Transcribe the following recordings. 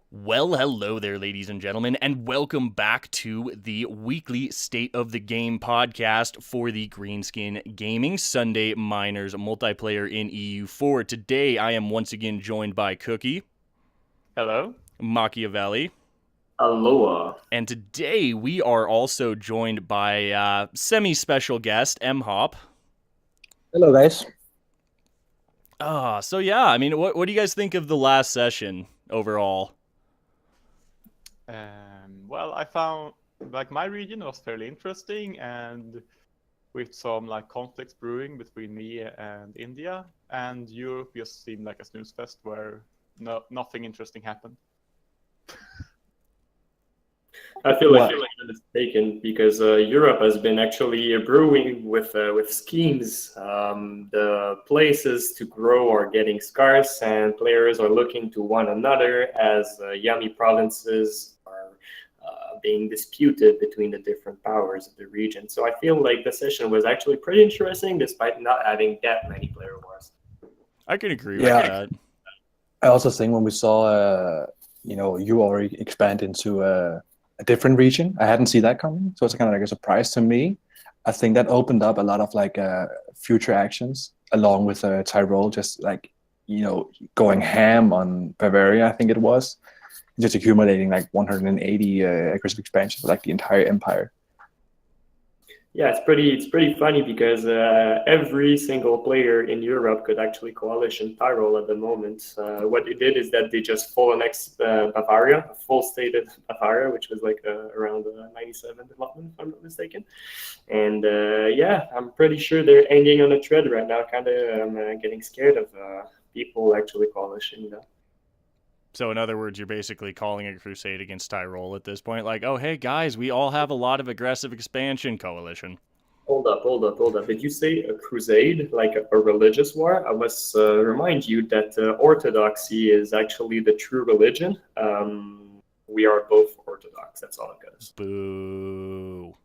Well, hello there, ladies and gentlemen, and welcome back to the weekly State of the Game podcast for the Greenskin Gaming Sunday Miners multiplayer in EU4. Today, I am once again joined by Cookie, Hello. Machiavelli, Aloha. and today we are also joined by semi-special guest, M-Hop. Hello, guys. So yeah, I mean, what do you guys think of the last session overall? Well, I found my region was fairly interesting, and with some conflicts brewing between me and India, and Europe just seemed like a snooze fest where nothing interesting happened. I feel like you're mistaken because Europe has been actually brewing with schemes. The places to grow are getting scarce, and players are looking to one another as yummy provinces are being disputed between the different powers of the region. So I feel like the session was actually pretty interesting, despite not having that many player wars. I can agree with that. I also think when we saw, ORie expand into a different region, I hadn't seen that coming. So it's kind of like a surprise to me. I think that opened up a lot of future actions along with Tyrol, just going ham on Bavaria, I think it was, just accumulating 180 acres of expansion for the entire empire. Yeah, it's pretty funny because every single player in Europe could actually coalition Tyrol at the moment. What they did is that they just full annexed Bavaria, full stated Bavaria, which was around 97 development, if I'm not mistaken. And I'm pretty sure they're hanging on a thread right now, kind of getting scared of people actually coalition. So in other words, you're basically calling a crusade against Tyrol at this point. Like, oh, hey, guys, we all have a lot of aggressive expansion coalition. Hold up. Did you say a crusade, like a religious war? I must remind you that Orthodoxy is actually the true religion. We are both Orthodox. That's all it goes. Boo.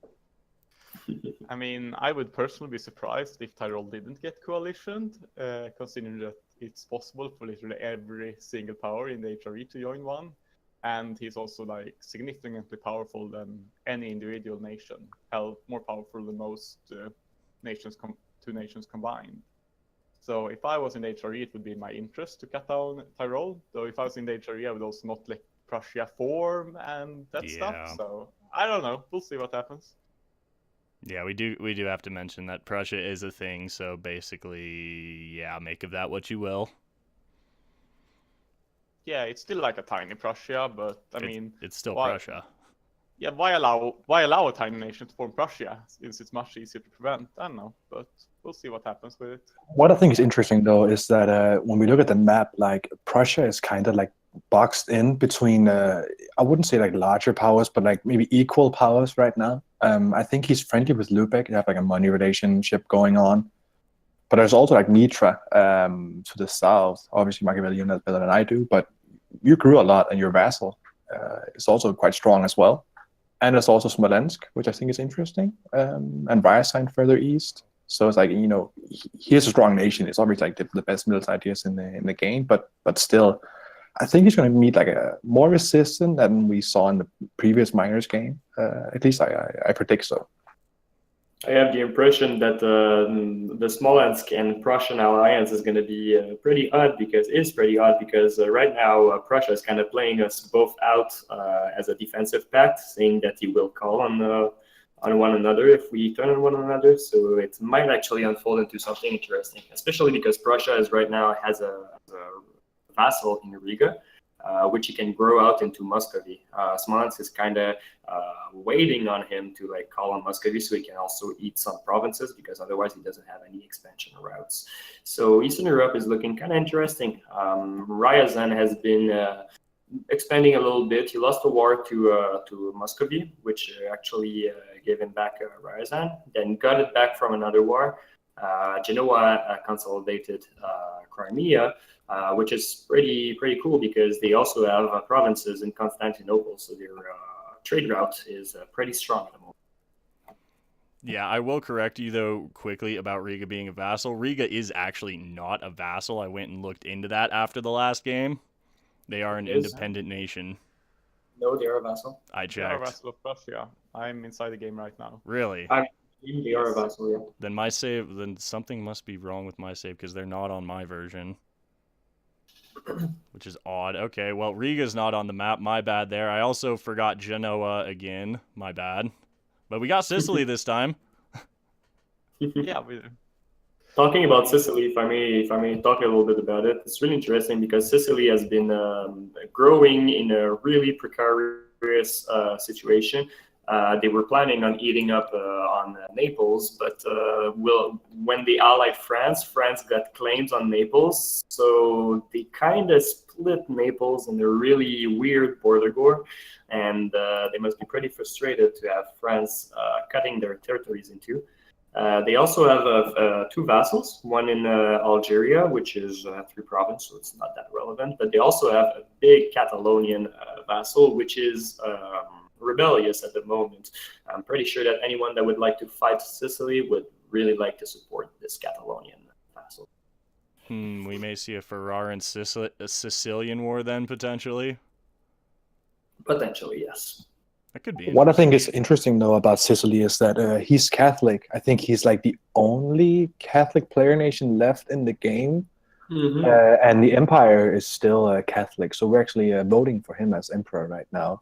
I mean, I would personally be surprised if Tyrol didn't get coalitioned, considering that it's possible for literally every single power in the HRE to join one, and he's also significantly powerful than any individual nation. Hell, more powerful than most two nations combined. So if I was in the HRE, it would be in my interest to cut down Tyrol. Though if I was in the HRE, I would also not let Prussia form and that stuff. So I don't know. We'll see what happens. Yeah, we do have to mention that Prussia is a thing, so basically, yeah, make of that what you will. Yeah, it's still a tiny Prussia, but I mean, it's still Prussia. Yeah, why allow a tiny nation to form Prussia since it's much easier to prevent? I don't know, but we'll see what happens with it. What I think is interesting though is that when we look at the map, Prussia is kind of boxed in between I wouldn't say larger powers, but maybe equal powers right now. I think he's friendly with Lubeck. They have a money relationship going on, but there's also Nitra to the south. Obviously, Machiavelli, you know that better than I do, but you grew a lot, and your vassal is also quite strong as well. And there's also Smolensk, which I think is interesting, and Ryazan further east. So it's here's a strong nation. It's obviously the best military ideas in the game, but still, I think he's going to meet a more resistance than we saw in the previous minors game. At least I predict so. I have the impression that the Smolensk and Prussian alliance is going to be pretty odd because right now Prussia is kind of playing us both out as a defensive pact, saying that he will call on one another if we turn on one another. So it might actually unfold into something interesting, especially because Prussia is right now has a vassal in Riga, which he can grow out into Muscovy. Smolensk is kind of waiting on him to call on Muscovy so he can also eat some provinces, because otherwise he doesn't have any expansion routes. So Eastern Europe is looking kind of interesting. Ryazan has been expanding a little bit. He lost the war to Muscovy, which actually gave him back Ryazan, then got it back from another war. Genoa consolidated Crimea, which is pretty cool because they also have provinces in Constantinople, so their trade route is pretty strong at the moment. Yeah, I will correct you though quickly about Riga being a vassal. Riga is actually not a vassal. I went and looked into that after the last game. They are an It is. independent nation. No, they are a vassal. I They are a checked. vassal of Prussia. I'm inside the game right now. Really? They are a vassal, yeah. Then my save, then something must be wrong with my save because they're not on my version. Which is odd. Okay, well, Riga's not on the map. My bad there. I also forgot Genoa again. My bad. But we got Sicily this time. Yeah, we do. Talking about Sicily, if I may talk a little bit about it, it's really interesting because Sicily has been growing in a really precarious situation. They were planning on eating up on Naples, but when they allied France, France got claims on Naples, so they kind of split Naples in a really weird border war, and they must be pretty frustrated to have France cutting their territories in two. They also have two vassals, one in Algeria, which is three provinces, so it's not that relevant. But they also have a big Catalonian vassal, which is rebellious at the moment. I'm pretty sure that anyone that would like to fight Sicily would really like to support this Catalonian vassal. We may see a Ferrara and Sicilian war then, potentially. Potentially, yes. That could be What I think is interesting. interesting, though, about Sicily is that he's Catholic. I think he's like the only Catholic player nation left in the game. Mm-hmm. And the Empire is still Catholic. So we're actually voting for him as emperor right now.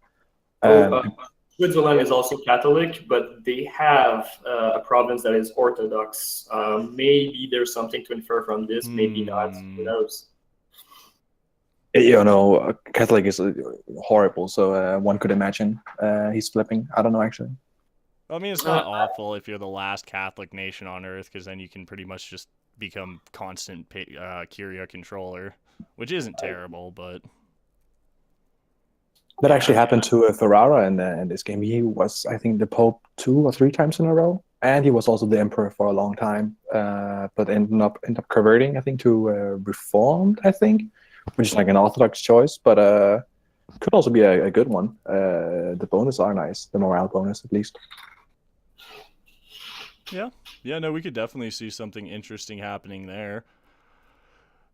Switzerland is also Catholic, but they have a province that is Orthodox. Maybe there's something to infer from this, maybe not. Who knows? You know, Catholic is horrible, so one could imagine he's flipping. I don't know, actually. I mean, it's not awful if you're the last Catholic nation on Earth, because then you can pretty much just become constant Curia controller, which isn't terrible, but... That actually happened to Ferrara in this game. He was, I think, the Pope 2 or 3 times in a row, and he was also the Emperor for a long time, but ended up converting, I think, to Reformed, I think, which is like an Orthodox choice, but could also be a good one. The bonus are nice, the morale bonus at least. Yeah, no, we could definitely see something interesting happening there.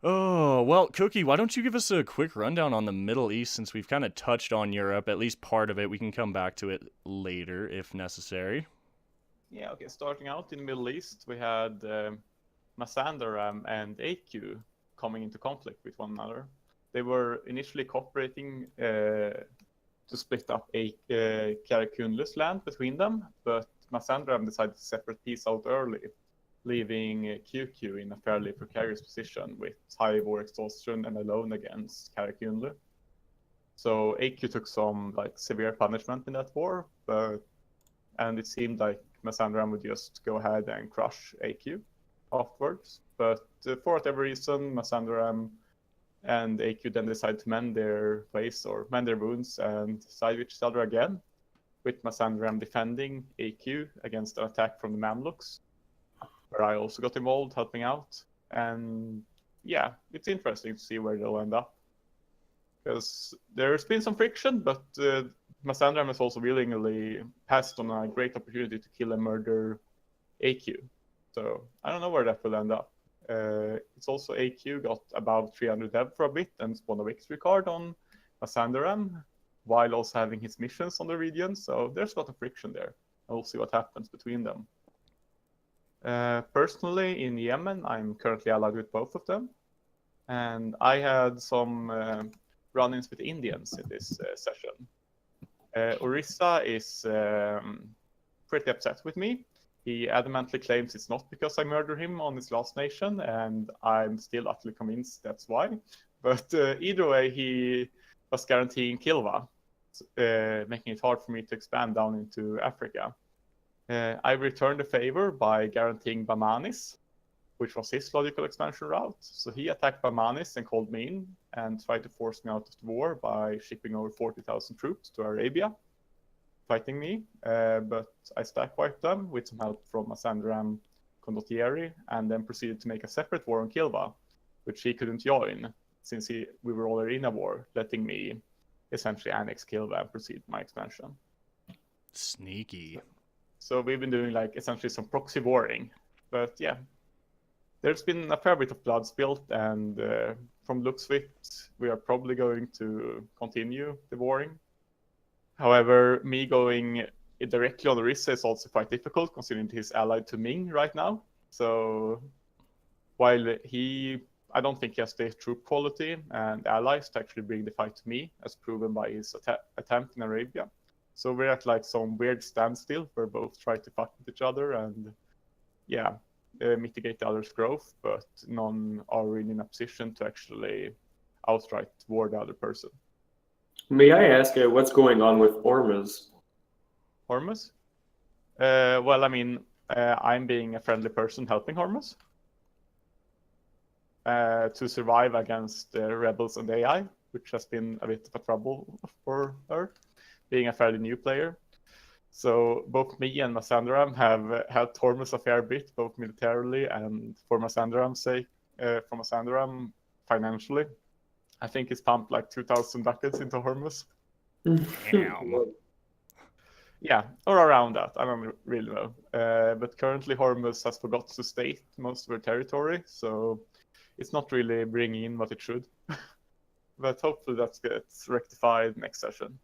Oh, well, Cookie, why don't you give us a quick rundown on the Middle East, since we've kind of touched on Europe, at least part of it. We can come back to it later if necessary. Yeah, okay. Starting out in the Middle East, we had Mazandaran and AQ coming into conflict with one another. They were initially cooperating to split up Karakunlu's land between them, but Mazandaran decided to separate peace out early, leaving QQ in a fairly precarious position with high war exhaustion and alone against Karakunlu. So AQ took some severe punishment in that war, and it seemed like Mazandaran would just go ahead and crush AQ afterwards. But for whatever reason, Mazandaran and AQ then decided to mend their ways or mend their wounds and side with each other again, with Mazandaran defending AQ against an attack from the Mamluks, where I also got involved helping out. And yeah, it's interesting to see where they'll end up, because there's been some friction, but Mazandaran has also willingly passed on a great opportunity to kill and murder AQ. So I don't know where that will end up. It's also AQ got above 300 dev for a bit and spawned a victory card on Mazandaran, while also having his missions on the region. So there's a lot of friction there. And we'll see what happens between them. Personally, in Yemen, I'm currently allied with both of them. And I had some run-ins with Indians in this session. Orissa is pretty upset with me. He adamantly claims it's not because I murdered him on his last nation, and I'm still utterly convinced that's why. But either way, he was guaranteeing Kilwa, making it hard for me to expand down into Africa. I returned the favor by guaranteeing Bamanis, which was his logical expansion route. So he attacked Bamanis and called me in and tried to force me out of the war by shipping over 40,000 troops to Arabia, fighting me. But I stack wiped them with some help from Mazandaran Condottieri, and then proceeded to make a separate war on Kilwa, which he couldn't join since we were already in a war, letting me essentially annex Kilwa and proceed my expansion. Sneaky. So we've been doing essentially some proxy warring. But yeah, there's been a fair bit of blood spilled, and from looks of it, we are probably going to continue the warring. However, me going directly on Orisa is also quite difficult, considering he's allied to Ming right now. So while I don't think he has the troop quality and allies to actually bring the fight to me, as proven by his attempt in Arabia. So we're at like some weird standstill where both try to fuck with each other and mitigate the other's growth, but none are really in a position to actually outright war the other person. May I ask what's going on with Ormuz? Hormuz? Well, I mean, I'm being a friendly person helping Hormuz to survive against the rebels and AI, which has been a bit of a trouble for her, being a fairly new player. So both me and Masandram have helped Hormuz a fair bit, both militarily and for Masandram's sake, for Masandram financially. I think he's pumped like 2,000 ducats into Hormuz. Damn. Yeah, or around that. I don't really know. But currently Hormuz has forgot to state most of her territory, so it's not really bringing in what it should. But hopefully that gets rectified next session.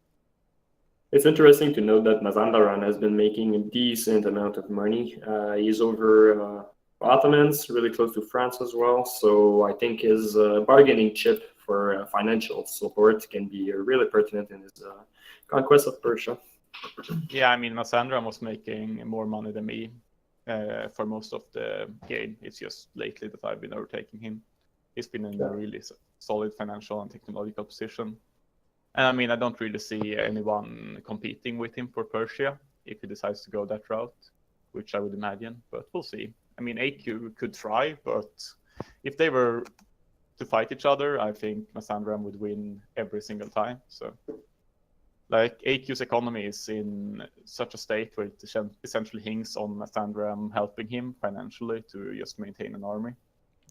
It's interesting to note that Mazandaran has been making a decent amount of money. He's over Ottomans, really close to France as well. So I think his bargaining chip for financial support can be really pertinent in his conquest of Persia. Yeah, I mean, Masandran was making more money than me for most of the game. It's just lately that I've been overtaking him. He's been in a really solid financial and technological position. And I mean, I don't really see anyone competing with him for Persia if he decides to go that route, which I would imagine, but we'll see. I mean, AQ could try, but if they were to fight each other, I think Masandram would win every single time. So, like, AQ's economy is in such a state where it essentially hangs on Masandram helping him financially to just maintain an army.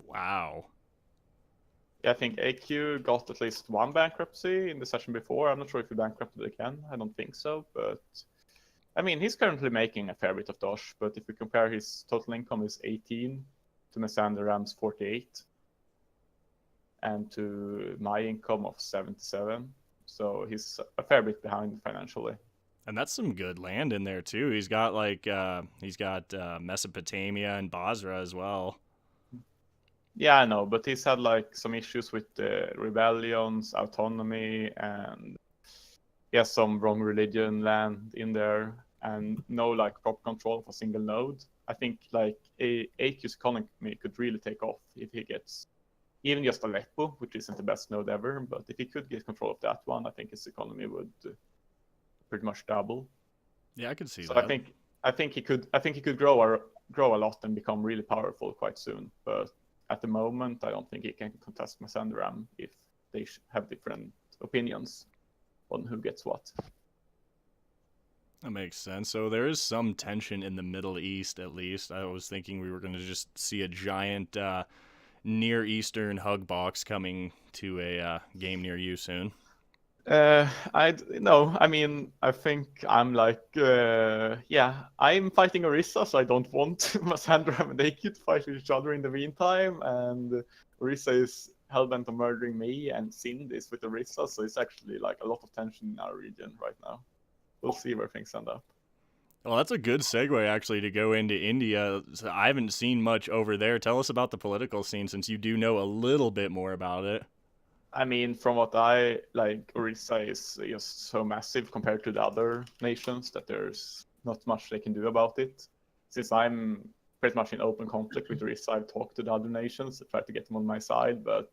Wow. Yeah, I think AQ got at least one bankruptcy in the session before. I'm not sure if he bankrupted again. I don't think so, but I mean, he's currently making a fair bit of dosh, but if we compare his total income is 18 to Masandram's 48 and to my income of 77. So he's a fair bit behind financially. And that's some good land in there too. He's got like Mesopotamia and Basra as well. Yeah, I know, but he's had like some issues with the rebellions, autonomy, and some wrong religion land in there, and no like proper control of a single node. I think like AQ's economy could really take off if he gets even just Aleppo, which isn't the best node ever, but if he could get control of that one, I think his economy would pretty much double. Yeah, I could see so that. I think he could grow a lot and become really powerful quite soon, but at the moment, I don't think he can contest Masandram if they have different opinions on who gets what. That makes sense. So there is some tension in the Middle East, at least. I was thinking we were going to just see a giant Near Eastern hug box coming to a game near you soon. I mean, I think I'm like, I'm fighting Orisa, so I don't want Masandram and AQ to fight with each other in the meantime, and Orisa is hellbent on murdering me, and Sind is with Orisa, so it's actually like a lot of tension in our region right now. We'll see where things end up. Well, that's a good segue, actually, to go into India. I haven't seen much over there. Tell us about the political scene, since you do know a little bit more about it. I mean, from what I like, Orissa is just so massive compared to the other nations that there's not much they can do about it. Since I'm pretty much in open conflict with Orissa, I've talked to the other nations to try to get them on my side, but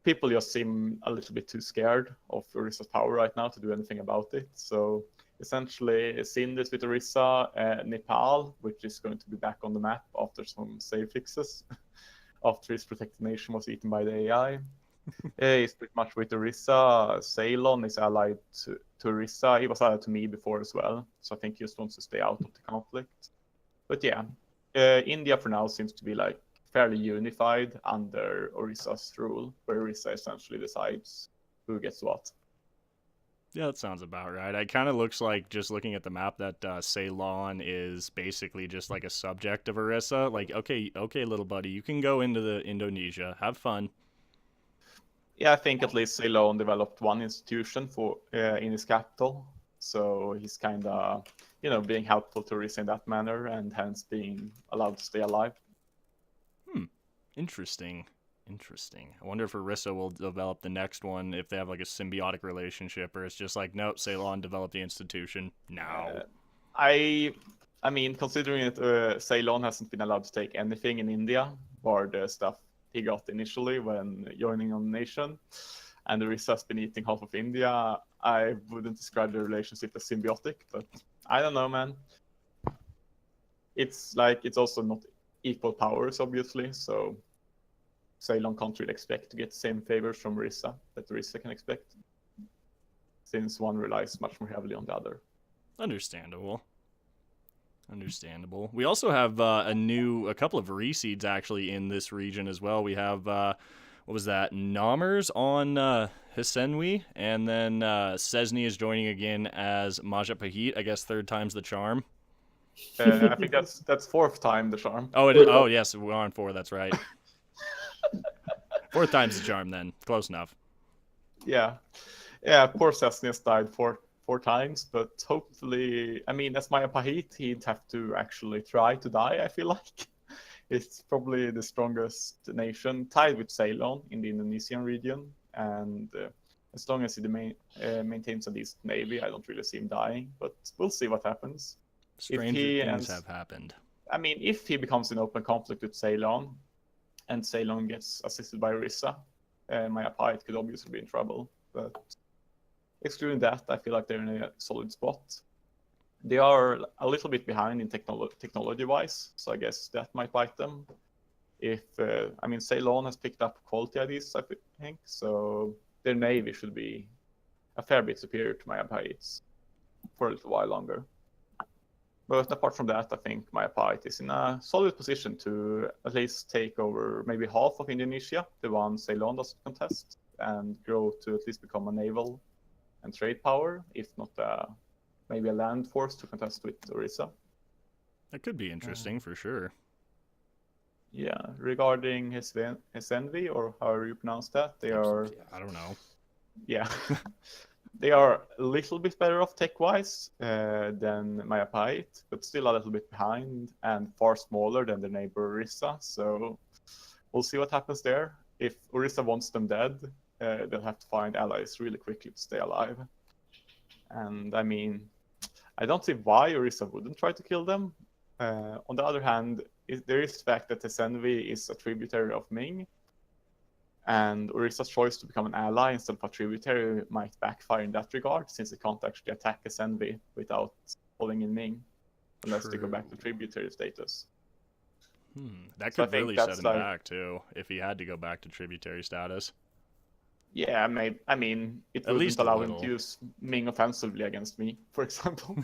people just seem a little bit too scared of Orissa's power right now to do anything about it. So essentially, Sind is with Orissa, Nepal, which is going to be back on the map after some save fixes, after his protected nation was eaten by the AI. He's pretty much with Orissa. Ceylon is allied to Orissa. He was allied to me before as well, so I think he just wants to stay out of the conflict. But yeah, India for now seems to be like fairly unified under Orissa's rule, where Orissa essentially decides who gets what. Yeah, that sounds about right. It kind of looks like, just looking at the map, that Ceylon is basically just like a subject of Orissa. Like, okay, little buddy, you can go into the Indonesia, have fun. Yeah, I think at least Ceylon developed one institution for in his capital, so he's kind of, being helpful to Orisa in that manner, and hence being allowed to stay alive. Interesting. I wonder if Orisa will develop the next one, if they have like a symbiotic relationship, or it's just like, nope, Ceylon developed the institution now. I mean, considering that Ceylon hasn't been allowed to take anything in India, bar the stuff he got initially when joining on the nation, and Orisa has been eating half of India, I wouldn't describe the relationship as symbiotic, but I don't know, man. It's also not equal powers, obviously, so Ceylon can't really expect to get the same favors from Orisa that Orisa can expect, since one relies much more heavily on the other. Understandable. We also have a couple of reseeds actually in this region as well. We have what was that? Namers on Hisenwi, and then Cesny is joining again as Majapahit. I guess third time's the charm. I think that's fourth time the charm. Oh, it is. Oh, yes, we're on 4. That's right. Fourth time's the charm. Then close enough. Yeah. Poor Cesny has died four times, but hopefully, I mean, as Majapahit, he'd have to actually try to die. I feel like it's probably the strongest nation, tied with Ceylon in the Indonesian region, and as long as he maintains a decent navy, I don't really see him dying. But we'll see what happens. Stranger things have happened. I mean, if he becomes in open conflict with Ceylon, and Ceylon gets assisted by Orisa, Majapahit could obviously be in trouble. But excluding that, I feel like they're in a solid spot. They are a little bit behind in technology-wise, so I guess that might bite them. Ceylon has picked up quality IDs, I think, so their navy should be a fair bit superior to Majapahit's for a little while longer. But apart from that, I think Majapahit is in a solid position to at least take over maybe half of Indonesia, the one Ceylon doesn't contest, and grow to at least become a naval and trade power, if not maybe a land force to contest with Orisa. That could be interesting for sure. Yeah, regarding his envy, or however you pronounce that, they are... I don't know. Yeah. They are a little bit better off tech-wise than Majapahit, but still a little bit behind and far smaller than their neighbor Orisa. So we'll see what happens there. If Orisa wants them dead, they'll have to find allies really quickly to stay alive. And I mean, I don't see why Orisa wouldn't try to kill them. On the other hand, there is the fact that Hisenvi is a tributary of Ming, and Orisa's choice to become an ally instead of a tributary might backfire in that regard, since it can't actually attack Hisenvi without pulling in Ming, unless they go back to tributary status. That could really set him back too, if he had to go back to tributary status. Yeah, I mean, it wouldn't allow him to use Ming offensively against me, for example.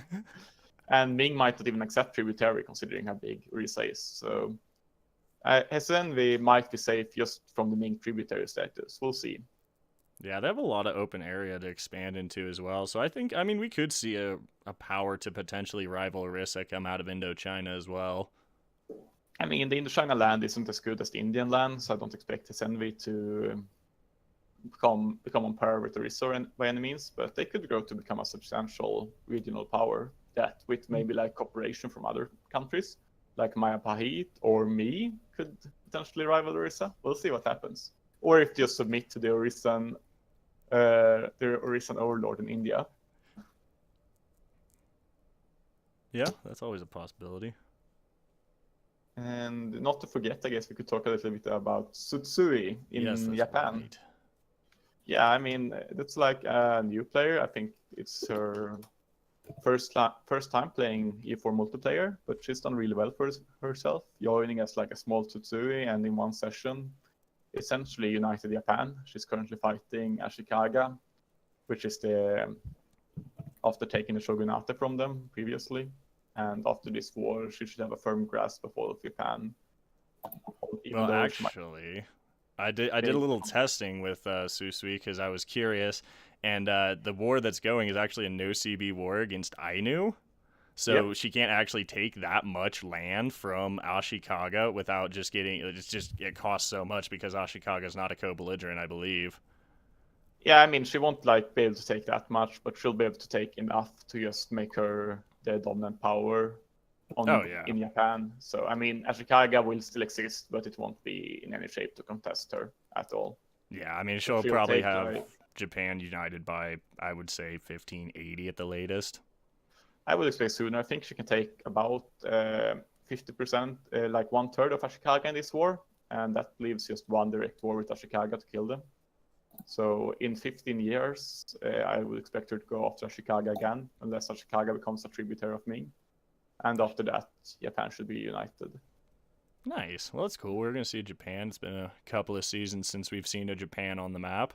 And Ming might not even accept tributary, considering how big Orisa is. So Hisenvi might be safe just from the Ming tributary status. We'll see. Yeah, they have a lot of open area to expand into as well. So we could see a power to potentially rival Orisa come out of Indochina as well. I mean, the Indochina land isn't as good as the Indian land, so I don't expect Hisenvi to become on par with Orisa by any means, but they could grow to become a substantial regional power that, with maybe like cooperation from other countries, like Majapahit or me, could potentially rival Orisa. We'll see what happens. Or if they just submit to the Orisan overlord in India. Yeah, that's always a possibility. And not to forget, I guess we could talk a little bit about Tsutsui in Japan. Right. Yeah, I mean, that's like a new player. I think it's her first time playing EU4 multiplayer, but she's done really well for herself, joining as like a small Tsutsui, and in one session essentially united Japan. She's currently fighting Ashikaga, which is after taking the shogunate from them previously. And after this war, she should have a firm grasp of all of Japan. Well, actually, I did a little testing with Susui because I was curious, and the war that's going is actually a no-CB war against Ainu. So she can't actually take that much land from Ashikaga without just getting... it costs so much because Ashikaga is not a co-belligerent, I believe. Yeah, I mean, she won't like be able to take that much, but she'll be able to take enough to just make her the dominant power in Japan. So I mean, Ashikaga will still exist, but it won't be in any shape to contest her at all. Yeah, I mean, she'll probably have Japan united by, I would say, 1580 at the latest. I would expect sooner. I think she can take about 50%, like 1/3 of Ashikaga in this war, and that leaves just one direct war with Ashikaga to kill them. So in 15 years, I would expect her to go after Ashikaga again, unless Ashikaga becomes a tributary of Ming. And after that, Japan should be united. Nice. Well, that's cool. We're going to see Japan. It's been a couple of seasons since we've seen a Japan on the map.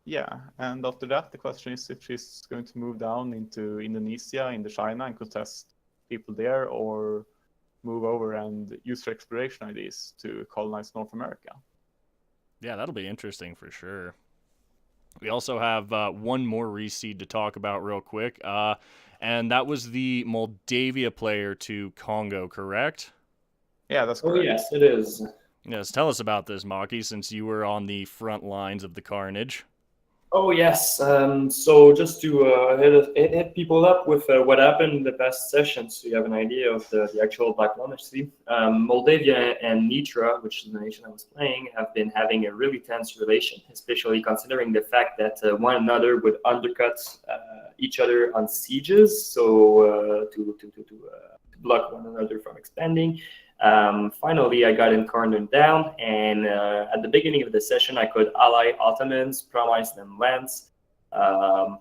Yeah, and after that, the question is if she's going to move down into Indonesia, into China, and contest people there, or move over and use her exploration ideas to colonize North America. Yeah, that'll be interesting for sure. We also have one more reseed to talk about real quick, and that was the Moldavia player to Congo, correct? Yeah, that's correct. Oh, yes, it is. Yes, tell us about this, Maki, since you were on the front lines of the carnage. Oh, yes. So just to hit people up with what happened in the past session, so you have an idea of the actual Black Monastery. Moldavia and Nitra, which is the nation I was playing, have been having a really tense relation, especially considering the fact that one another would undercut each other on sieges, so to block one another from expanding. Finally, I got incarnated down, and at the beginning of the session, I could ally Ottomans, promise them lands,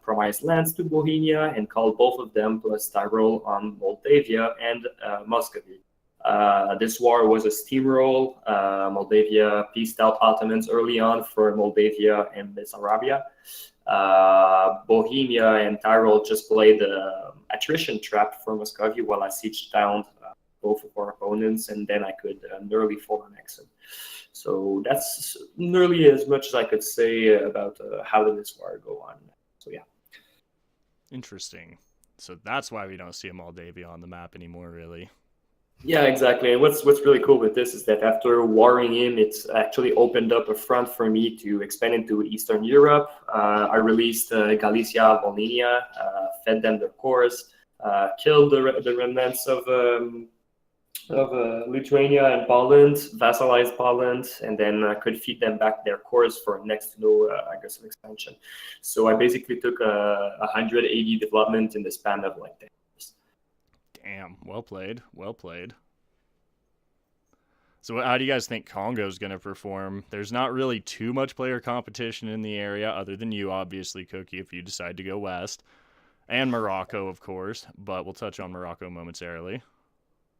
promise lands to Bohemia, and call both of them plus Tyrol on Moldavia and Muscovy. This war was a steamroll. Moldavia pieced out Ottomans early on for Moldavia and Bessarabia. Bohemia and Tyrol just played the attrition trap for Muscovy while I sieged down both of our opponents, and then I could nearly fall on Exxon. So that's nearly as much as I could say about how did this war go on. So yeah. Interesting. So that's why we don't see a Moldavia on the map anymore, really. Yeah, exactly. And what's really cool with this is that after warring him, it's actually opened up a front for me to expand into Eastern Europe. I released Galicia, Volhynia, fed them their cores, killed the remnants of Lithuania and Poland, vassalized Poland, and then could feed them back their cores for next to no aggressive expansion. So I basically took 180 development in the span of like 10 years. Damn, well played, well played. So how do you guys think Congo's going to perform? There's not really too much player competition in the area, other than you, obviously, Cookie, if you decide to go west. And Morocco, of course, but we'll touch on Morocco momentarily.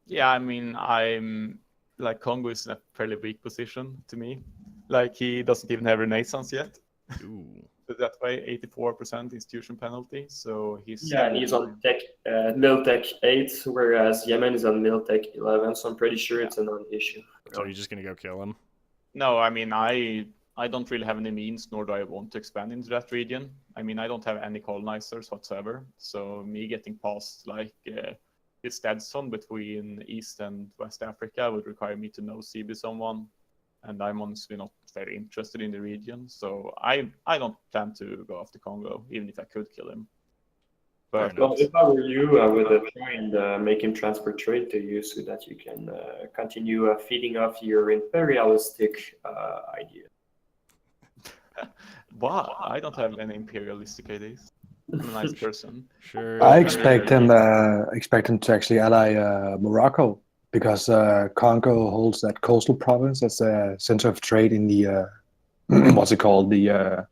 Yeah, I mean, I'm like Congo is in a fairly weak position to me. Like he doesn't even have Renaissance yet. Ooh. But that way, 84% institution penalty. So he's and he's on tech Miltech 8, whereas Yemen is on Miltech 11. So I'm pretty sure it's a non-issue. So you're just gonna go kill him? No, I mean I don't really have any means, nor do I want to expand into that region. I mean, I don't have any colonizers whatsoever. So me getting past like this dead zone between East and West Africa would require me to know CB someone, and I'm honestly not very interested in the region. So I don't plan to go after Congo, even if I could kill him. But well, if I were you, I would try and make him transfer trade to you so that you can continue feeding off your imperialistic idea. Wow, I don't have any imperialistic ideas. I'm a nice person. Sure. I expect him to actually ally Morocco, because Congo holds that coastal province as a center of trade in the what's it called, the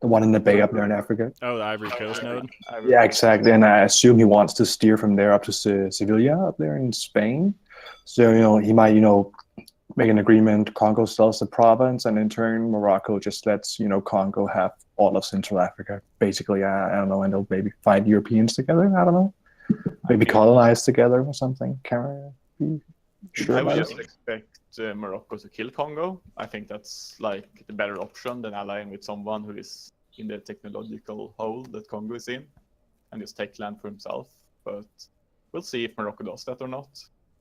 one in the bay up there in Africa. Oh, the Ivory Coast node? Yeah, exactly. And I assume he wants to steer from there up to Sevilla up there in Spain. So he might make an agreement. Congo sells the province, and in turn Morocco just lets Congo have all of Central Africa. Basically, I don't know, and they'll maybe fight Europeans together. I don't know. Maybe colonize together or something. Can I be sure I would about just it? expect Morocco to kill Congo. I think that's like the better option than allying with someone who is in the technological hole that Congo is in, and just take land for himself. But we'll see if Morocco does that or not.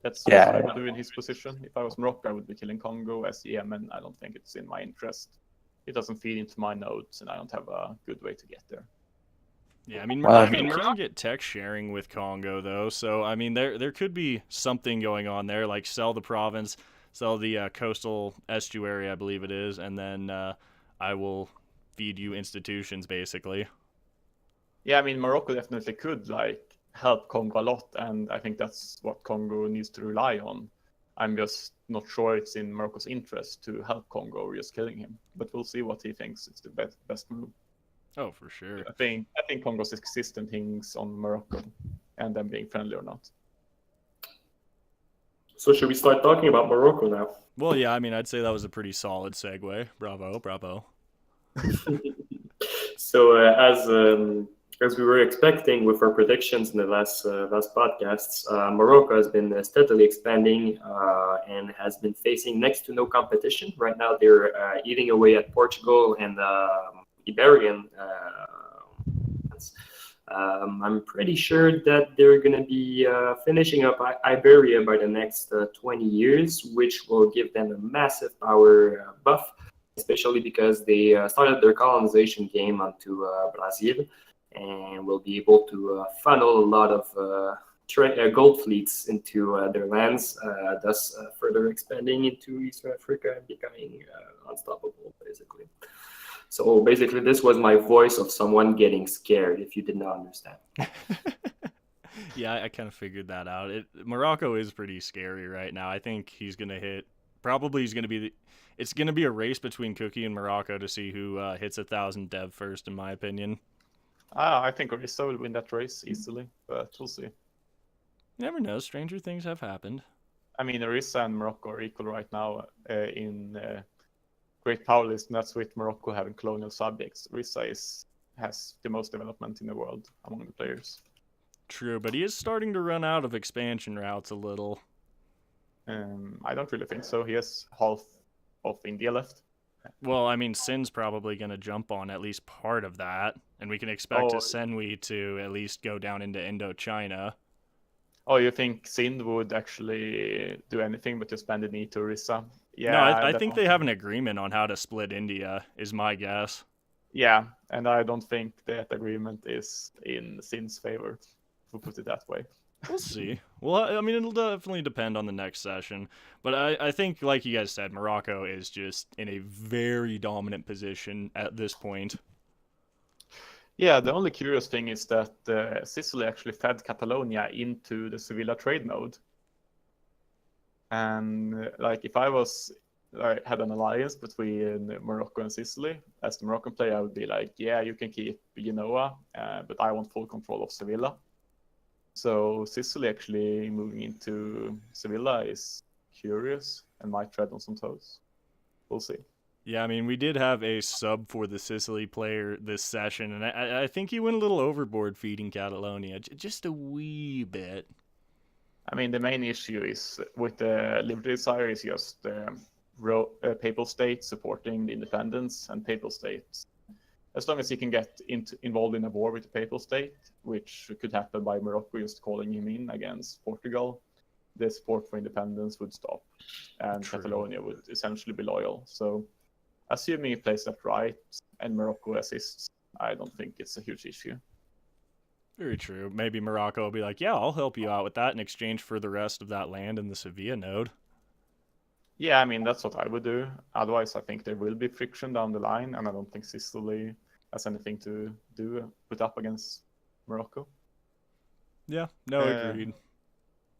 That's what I would do in his position. If I was Morocco, I would be killing Congo. As Yemen, I don't think it's in my interest. it doesn't feed into my nodes, and I don't have a good way to get there. Yeah, I mean, Well, Morocco get tech sharing with Congo though, so I mean, there could be something going on there, like sell the province, sell the coastal estuary, I believe it is, and then I will feed you institutions, basically. Yeah, I mean, Morocco definitely could like help Congo a lot, and I think that's what Congo needs to rely on. I'm just not sure it's in Morocco's interest to help Congo or just killing him, but we'll see what he thinks is the best move. Oh, for sure. I think Congo's existence hinges on Morocco and them being friendly or not. So should we start talking about Morocco now? Well, yeah, I mean, I'd say that was a pretty solid segue. Bravo. So as we were expecting with our predictions in the last podcasts, Morocco has been steadily expanding and has been facing next to no competition. Right now, they're eating away at Portugal and Iberian. I'm pretty sure that they're going to be finishing up Iberia by the next 20 years, which will give them a massive power buff, especially because they started their colonization game onto Brazil and will be able to funnel a lot of gold fleets into their lands, thus further expanding into Eastern Africa and becoming unstoppable, basically. So basically, this was my voice of someone getting scared, if you did not understand. Yeah, I kind of figured that out. Morocco is pretty scary right now. I think he's going to hit. Probably he's going to be. It's going to be a race between Cookie and Morocco to see who hits 1,000 dev first, in my opinion. I think Orisa will win that race easily, but we'll see. You never know. Stranger things have happened. I mean, Orisa and Morocco are equal right now in great power list, and that's with Morocco having colonial subjects. Orisa has the most development in the world among the players. True, but he is starting to run out of expansion routes a little. I don't really think so. He has half of India left. Well, I mean, Sin's probably going to jump on at least part of that, and we can expect Senwi to at least go down into Indochina. Oh, you think Sin would actually do anything but just bend the knee to Orisa? Yeah, no, I think they have an agreement on how to split India, is my guess. Yeah, and I don't think that agreement is in Sin's favor, if we put it that way. We'll see. Well, I mean, it'll definitely depend on the next session. But I think, like you guys said, Morocco is just in a very dominant position at this point. Yeah, the only curious thing is that Sicily actually fed Catalonia into the Sevilla trade node. And like, if I had an alliance between Morocco and Sicily, as the Moroccan player, I would be like, yeah, you can keep Genoa, but I want full control of Sevilla. So Sicily actually moving into Sevilla is curious and might tread on some toes. We'll see. Yeah, I mean, we did have a sub for the Sicily player this session, and I think he went a little overboard feeding Catalonia, just a wee bit. I mean, the main issue is with the Liberty Desire is just Papal State supporting the independence, and Papal States. As long as he can get involved in a war with the Papal State, which could happen by Morocco just calling him in against Portugal, the support for independence would stop, and True. Catalonia would essentially be loyal. So, assuming he plays that right and Morocco assists, I don't think it's a huge issue. Very true. Maybe Morocco will be like, yeah, I'll help you out with that in exchange for the rest of that land in the Sevilla node. Yeah, I mean, that's what I would do. Otherwise, I think there will be friction down the line, and I don't think Sicily has anything to put up against Morocco. Yeah, no, agreed.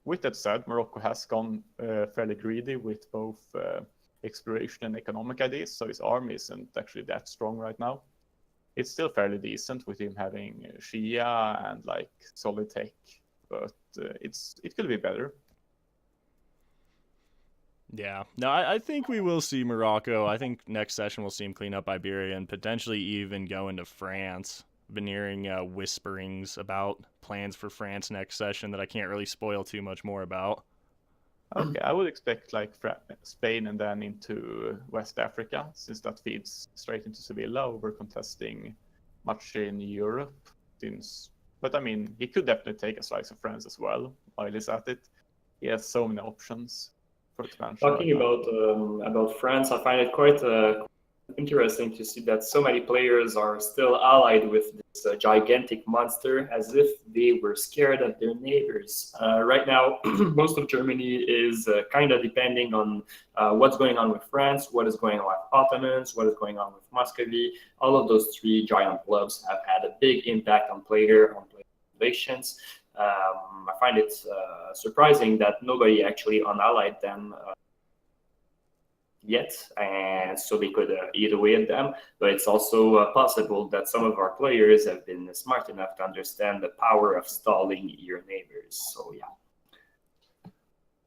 With that said, Morocco has gone fairly greedy with both exploration and economic ideas, so his army isn't actually that strong right now. It's still fairly decent with him having Shia and like solid tech, but it could be better. Yeah. No, I think we will see Morocco. I think next session we'll see him clean up Iberia and potentially even go into France. I've been hearing whisperings about plans for France next session that I can't really spoil too much more about. Okay, I would expect like Spain and then into West Africa, since that feeds straight into Sevilla over contesting much in Europe. But I mean, he could definitely take a slice of France as well while he's at it. He has so many options for expansion. Talking about France, I find it quite interesting to see that so many players are still allied with this gigantic monster as if they were scared of their neighbors. Right now, most of Germany is kind of depending on what's going on with France, what is going on with Ottomans, what is going on with Muscovy. All of those three giant blobs have had a big impact on player relations. I find it surprising that nobody actually unallied them yet, and so they could eat away at them. But it's also possible that some of our players have been smart enough to understand the power of stalling your neighbors. So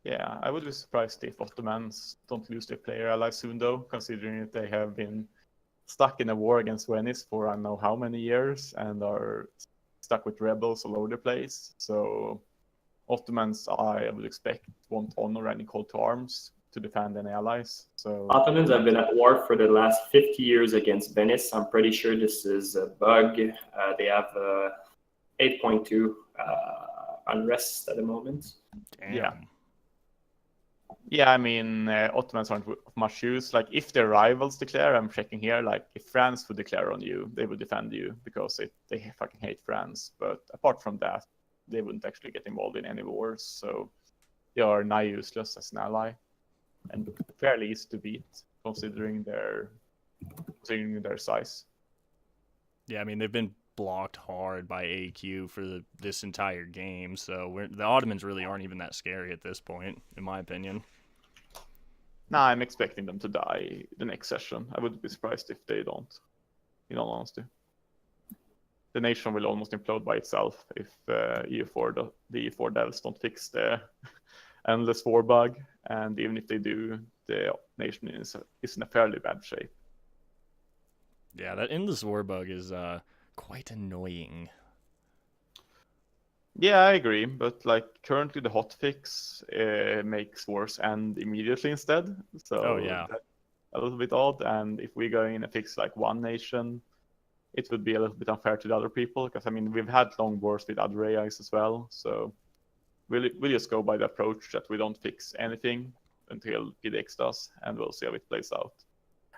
Yeah, I would be surprised if Ottomans don't lose their player ally soon, though, considering that they have been stuck in a war against Venice for I don't know how many years and are stuck with rebels all over the place. So Ottomans, I would expect, won't honor any call to arms to defend any allies. So Ottomans have been at war for the last 50 years against Venice. I'm pretty sure this is a bug. They have 8.2 unrest at the moment. Damn. Yeah, I mean, Ottomans aren't of much use. Like, if their rivals declare, I'm checking here, like, if France would declare on you, they would defend you because they fucking hate France. But apart from that, they wouldn't actually get involved in any wars. So they are nigh useless as an ally and fairly easy to beat considering their size. Yeah, I mean, they've been blocked hard by AQ for this entire game, so the Ottomans really aren't even that scary at this point, in my opinion. Nah, I'm expecting them to die the next session. I would be surprised if they don't, in all honesty. The nation will almost implode by itself if EU4, the EU4 devs don't fix the endless war bug, and even if they do, the nation is in a fairly bad shape. Yeah, that endless war bug is quite annoying. Yeah, I agree, but like currently the hotfix makes wars end immediately instead. So yeah, that's a little bit odd. And if we go in and fix like one nation, it would be a little bit unfair to the other people, because I mean we've had long wars with other AIs as well. So we'll just go by the approach that we don't fix anything until PDX does, and we'll see how it plays out.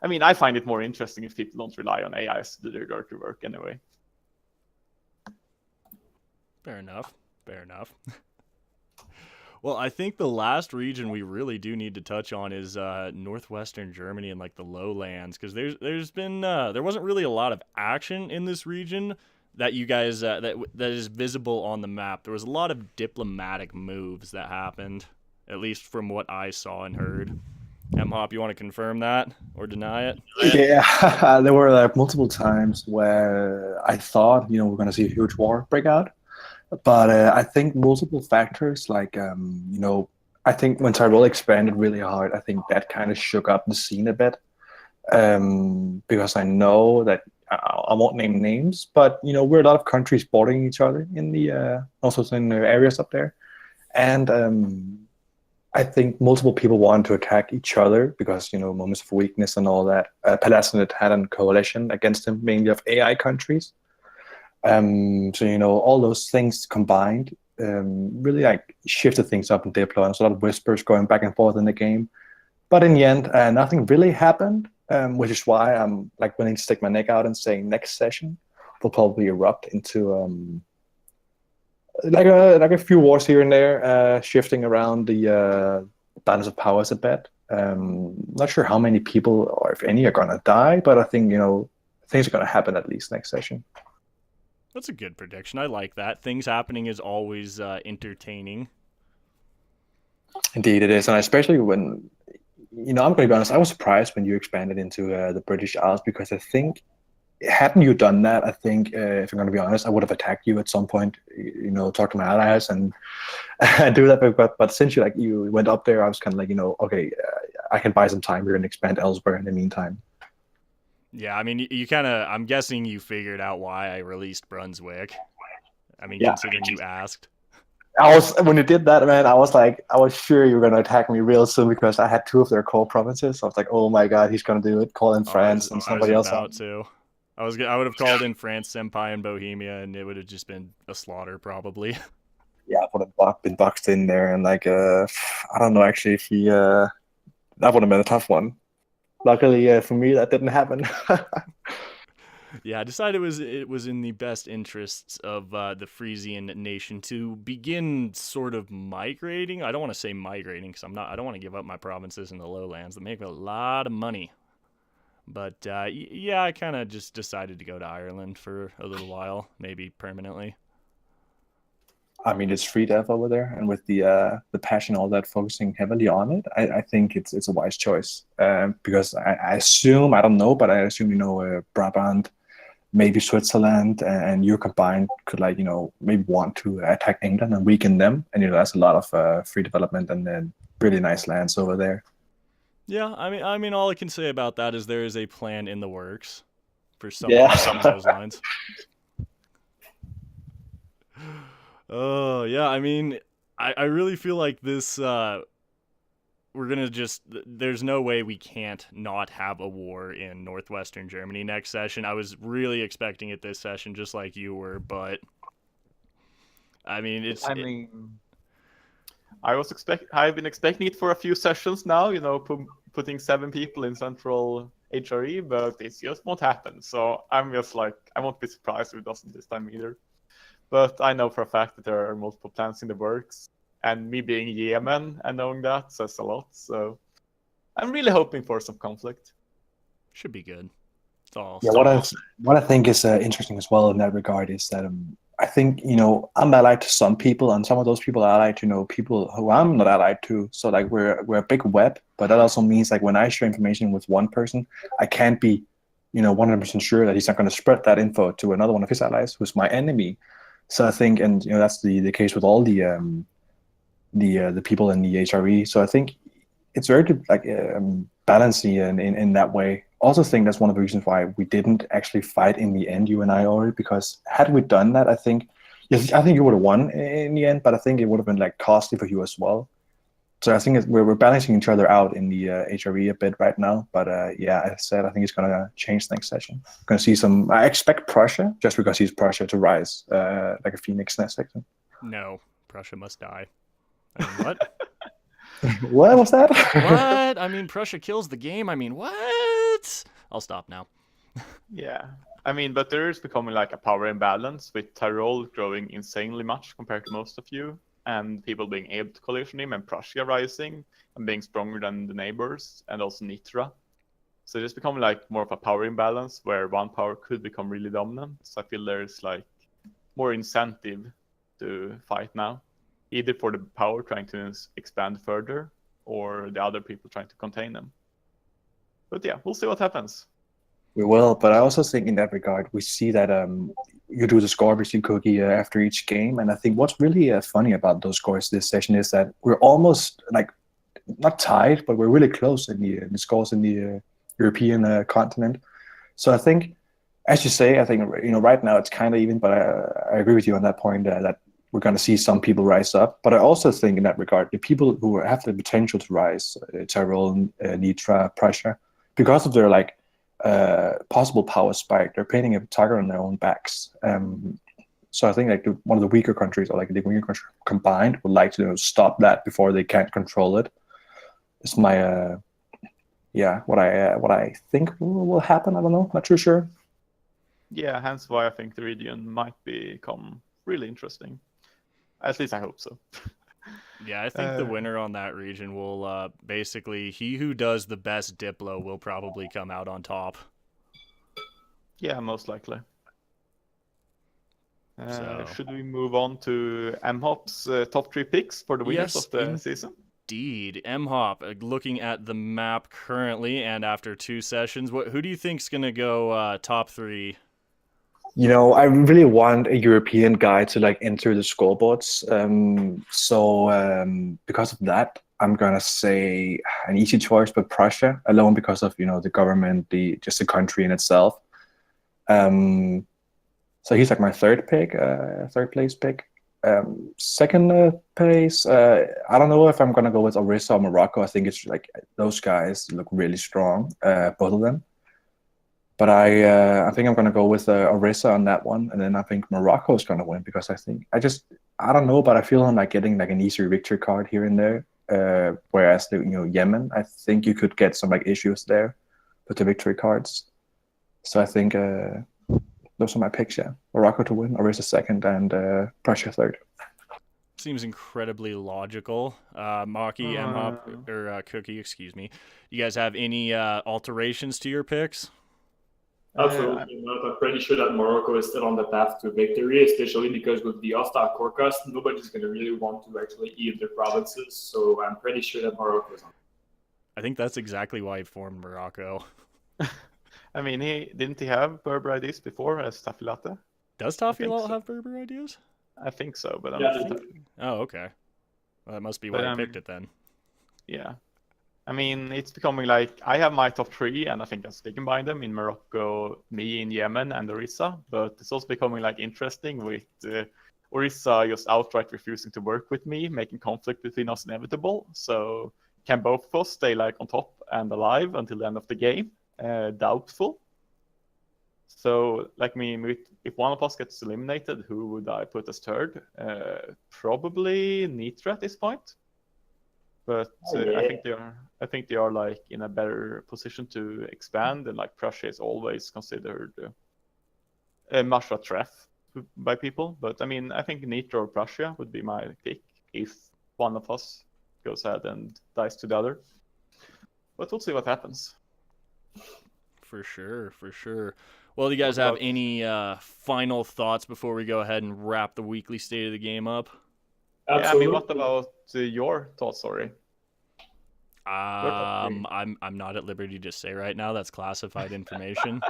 I mean, I find it more interesting if people don't rely on AIs to do their dirty work anyway. Fair enough. Well, I think the last region we really do need to touch on is northwestern Germany and like the lowlands, because there's been there wasn't really a lot of action in this region that you guys that is visible on the map. There was a lot of diplomatic moves that happened, at least from what I saw and heard. M-Hop, you want to confirm that or deny it? Yeah, there were like multiple times where I thought, we're going to see a huge war break out. But I think multiple factors, like, I think when Tyrol expanded really hard, I think that kind of shook up the scene a bit. Because I know that, I won't name names, but, we're a lot of countries bordering each other in the, also in the areas up there. And I think multiple people wanted to attack each other because, moments of weakness and all that. Palatinate had a coalition against him, mainly of AI countries. So, all those things combined really like shifted things up in Diplo. There's a lot of whispers going back and forth in the game. But in the end, nothing really happened, which is why I'm like willing to stick my neck out and saying next session will probably erupt into like a few wars here and there, shifting around the balance of powers a bit. Not sure how many people or if any are gonna die, but I think things are gonna happen at least next session. That's a good prediction. I like that. Things happening is always entertaining. Indeed, it is, and especially when I'm going to be honest. I was surprised when you expanded into the British Isles because I think hadn't you done that, I think if I'm going to be honest, I would have attacked you at some point. Talk to my allies and do that. But since you went up there, I was kind of like okay, I can buy some time here and expand elsewhere in the meantime. Yeah, I mean, you kind of. I'm guessing you figured out why I released Brunswick. I mean, Yeah. considering you asked. When you did that, man, I was sure you were gonna attack me real soon because I had two of their core provinces. I was like, oh my god, he's gonna do it. Call in France and somebody else. I would have called in France, Senpai, and Bohemia, and it would have just been a slaughter probably. Yeah, I would have been boxed in there, and I don't know actually if he that would have been a tough one. Luckily for me, that didn't happen. Yeah, I decided it was in the best interests of the Frisian nation to begin sort of migrating. I don't want to say migrating because I don't want to give up my provinces in the lowlands. They make a lot of money. But yeah, I kind of just decided to go to Ireland for a little while, maybe permanently. I mean, it's free death over there, and with the passion, all that focusing heavily on it, I think it's a wise choice. Because I assume, I don't know, but I assume Brabant, maybe Switzerland, and you combined could maybe want to attack England and weaken them, and that's a lot of free development and then really nice lands over there. Yeah, I mean, all I can say about that is there is a plan in the works for something Yeah. along those lines. Oh yeah, I mean, I really feel like this. We're gonna just. There's no way we can't not have a war in northwestern Germany next session. I was really expecting it this session, just like you were, but I mean, I've been expecting it for a few sessions now. Putting 7 people in central HRE, but it just won't happen. So I'm just like, I won't be surprised if it doesn't this time either. But I know for a fact that there are multiple plans in the works, and me being Yemen and knowing that says a lot. So I'm really hoping for some conflict. should be good. It's all. Yeah, what I think is interesting as well in that regard is that I think I'm allied to some people, and some of those people are allied to people who I'm not allied to. So like we're a big web, but that also means like when I share information with one person, I can't be 100% sure that he's not going to spread that info to another one of his allies who's my enemy. So I think, and that's the case with all the people in the HRE. So I think it's very balancing in that way. Also think that's one of the reasons why we didn't actually fight in the end, you and I, Ori, because had we done that, I think you would have won in the end, but I think it would have been costly for you as well. So I think we're balancing each other out in the HRE a bit right now. But yeah, as I said, I think it's going to change next session. Going to see some. I expect Prussia, just because he's Prussia, to rise like a phoenix next section. No, Prussia must die. I mean, what? What was that? What? I mean, Prussia kills the game. I mean, what? I'll stop now. Yeah. I mean, but there is becoming a power imbalance with Tyrol growing insanely much compared to most of you, and people being able to coalition him, and Prussia rising and being stronger than the neighbors, and also Nitra. So it's becoming more of a power imbalance where one power could become really dominant. So I feel there's more incentive to fight now, either for the power trying to expand further or the other people trying to contain them. But yeah, we'll see what happens. We will, but I also think in that regard, we see that you do the score basically cookie after each game, and I think what's really funny about those scores this session is that we're almost not tied, but we're really close in the scores in the European continent. So I think, as you say, I think right now it's kind of even, but I agree with you on that point that we're going to see some people rise up. But I also think in that regard, the people who have the potential to rise, Tyrol, Nitra, Prussia, because of their possible power spike, they're painting a target on their own backs. So I think one of the weaker countries, or the weaker country combined, would like to stop that before they can't control it. It's my what I think will happen. I don't know, not too sure. Yeah, hence why I think the region might become really interesting. At least I hope so. Yeah, I think the winner on that region will basically, he who does the best Diplo will probably come out on top. Yeah, most likely. So. Should we move on to MHOP's top 3 picks for the winners of the season? Indeed. MHOP, looking at the map currently and after 2 sessions, who do you think's going to go top 3? I really want a European guy to enter the scoreboards. Because of that, I'm gonna say an easy choice, but Prussia alone because of the government, just the country in itself. So he's my third place pick. Second place, I don't know if I'm gonna go with Orissa or Morocco. I think it's those guys look really strong, both of them. But I think I'm going to go with Orissa on that one. And then I think Morocco is going to win because I don't know, but I feel I'm getting an easier victory card here and there. Whereas Yemen, I think you could get some issues there. with the victory cards. So I think those are my picks. Yeah, Morocco to win, Orisa second, and Prussia third. Seems incredibly logical. Maki, M-Hop, or Cookie, excuse me. You guys have any alterations to your picks? Absolutely not. I'm pretty sure that Morocco is still on the path to victory, especially because with the hostile forecast, nobody's going to really want to actually eat their provinces. So I'm pretty sure that Morocco is on. I think that's exactly why he formed Morocco. I mean, didn't he have Berber ideas before as Tafilata? Does Tafilata have Berber ideas? I think so, but Oh, okay. Well, that must be why he picked it then. Yeah. I mean, it's becoming like, I have my top 3, and I think I'm sticking by them in Morocco, me in Yemen, and Orisa. But it's also becoming like interesting with Orisa just outright refusing to work with me, making conflict between us inevitable. So can both of us stay like on top and alive until the end of the game? Doubtful. So, like if one of us gets eliminated, who would I put as third? Probably Nitra at this point. But I think they are like in a better position to expand, and like Prussia is always considered much a threat by people. But I mean, I think Nitra or Prussia would be my pick if one of us goes ahead and dies to the other. But we'll see what happens. For sure, for sure. Well, do you guys have any final thoughts before we go ahead and wrap the weekly state of the game up? Absolutely. Yeah, I mean, what about your thoughts, Orrie? I'm not at liberty to say right now. That's classified information.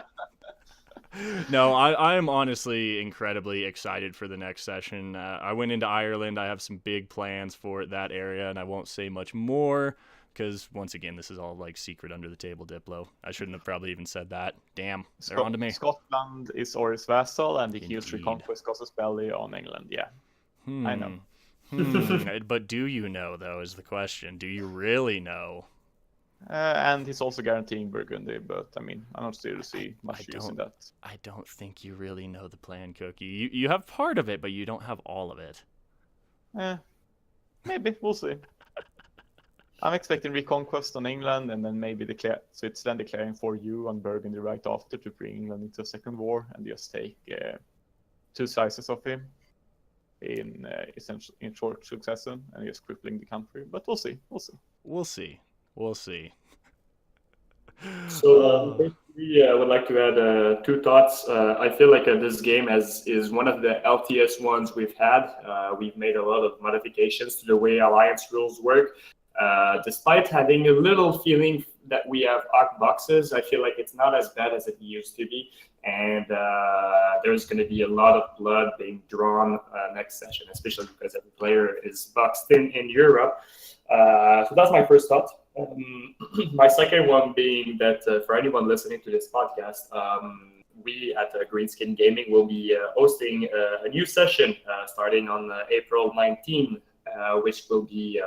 No, I am honestly incredibly excited for the next session. I went into Ireland. I have some big plans for that area, and I won't say much more because, once again, this is all like secret under the table Diplo. I shouldn't have probably even said that. Damn, they're on to me. Scotland is Orie's vassal, and he can use Reconquest Casus Belli on England. Yeah, I know. But do you know, though, is the question. Do you really know? And he's also guaranteeing Burgundy, but I mean, I don't see much use in that. I don't think you really know the plan, Cookie. You have part of it, but you don't have all of it. Maybe. We'll see. I'm expecting Reconquest on England, and then maybe Switzerland declaring for you on Burgundy right after to bring England into a second war and just take 2 slices of him in short succession and just crippling the country. But we'll see. We'll see. So basically, I would like to add 2 thoughts. I feel like this game is one of the healthiest ones we've had. We've made a lot of modifications to the way alliance rules work. Despite having a little feeling that we have arc boxes, I feel like it's not as bad as it used to be. And there's going to be a lot of blood being drawn next session, especially because every player is boxed in Europe. So that's my first thought. My second one being that for anyone listening to this podcast, we at Greenskin Gaming will be hosting a new session starting on April 19, which will be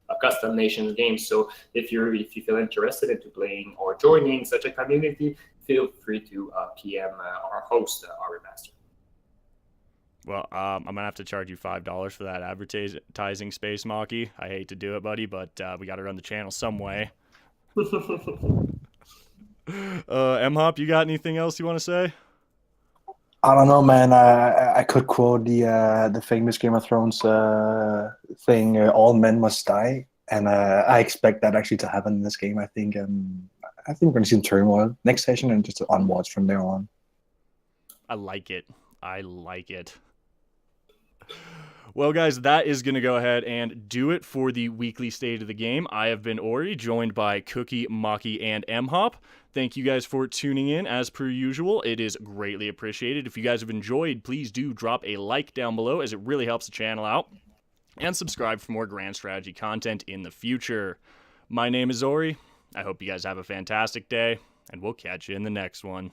a custom nations game. So if you feel interested into playing or joining such a community, feel free to PM our host, ORie Master. Well, I'm going to have to charge you $5 for that advertising space, Maki. I hate to do it, buddy, but we got to run the channel some way. M-Hop, you got anything else you want to say? I don't know, man. I could quote the famous Game of Thrones thing, all men must die. And I expect that actually to happen in this game. I think we're going to see some turmoil next session and just onwards from there on. I like it. Well, guys, that is going to go ahead and do it for the weekly state of the game. I have been Orie, joined by Cookie, Maki, and M-Hop. Thank you guys for tuning in. As per usual, it is greatly appreciated. If you guys have enjoyed, please do drop a like down below, as it really helps the channel out. And subscribe for more Grand Strategy content in the future. My name is Orie. I hope you guys have a fantastic day, and we'll catch you in the next one.